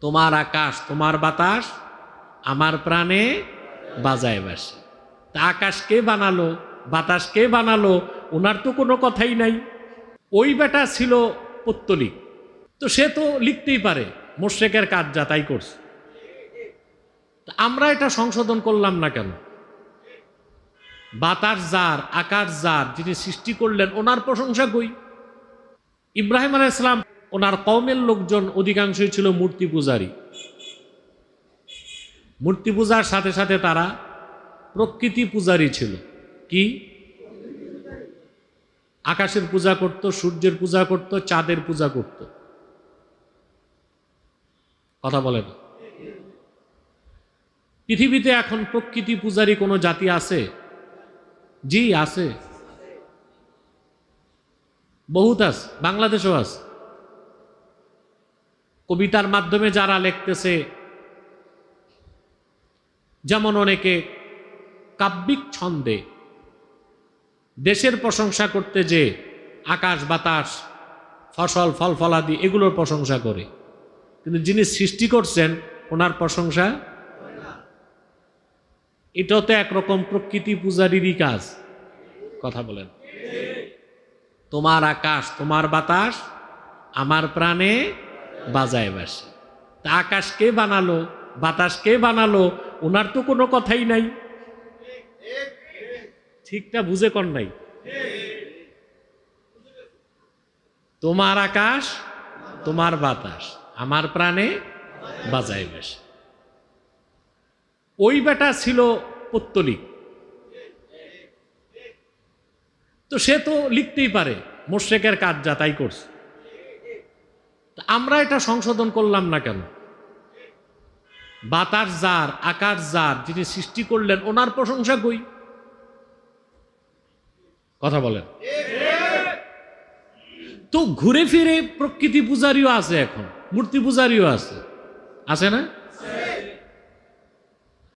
তোমার আকাশ তোমার বাতাস আমার প্রাণে বাজায় বাসে। তা আকাশ কে বানালো, বাতাস কে বানালো, ওনার তো কোনো কথাই নাই। ওই বেটা ছিল পত্তলিক, তো সে তো লিখতেই পারে, মুশরিকের কাজ যা তাই করছে। আমরা এটা সংশোধন করলাম না কেন? বাতাস যার, আকাশ যার, যিনি সৃষ্টি করলেন ওনার প্রশংসা কই। ইব্রাহিম আলাইহিস সালাম ওনার কওমের লোকজন অধিকাংশই ছিল মূর্তি পূজারী। মূর্তি পূজার সাথে সাথে তারা প্রকৃতি পূজারী ছিল। কি? আকাশের পূজা করত, সূর্যের পূজা করত, চাঁদের পূজা করত। কথা বলেন। পৃথিবীতে এখন প্রকৃতি পূজারী কোনো জাতি আছে? জি আছে, বহুত আছে, বাংলাদেশেও আছে। কবিতার মাধ্যমে যারা লিখতেছে, যেমন অনেকে কাব্যিক ছন্দে দেশের প্রশংসা করতে যে আকাশ বাতাস ফসল ফল ফলাদি এগুলোর প্রশংসা করে, কিন্তু যিনি সৃষ্টি করছেন ওনার প্রশংসা। এটাও তো একরকম প্রকৃতি পূজারীরই কাজ। কথা বলেন। তোমার আকাশ তোমার বাতাস আমার প্রাণে বাজায় বাসে। তা আকাশ কে বানালো, বাতাস কে বানালো, ওনার তো কোনো কথাই নাই। ঠিকটা বুঝে কোন নাই? তোমার আকাশ তোমার বাতাস আমার প্রাণে বাজায় বাসে। ওই বেটা ছিল পত্তলিক, তো সে তো লিখতেই পারে, মুশরিকের কাজ যা তাই করছে। আমরা এটা সংশোধন করলাম না কেন? বাতাস যার, আকাশ যার, যিনি সৃষ্টি করলেন ওনার প্রশংসা কই। কথা বলেন। তো ঘুরে ফিরে প্রকৃতি পূজারীও আছে, এখন মূর্তি পূজারীও আছে, আছে না?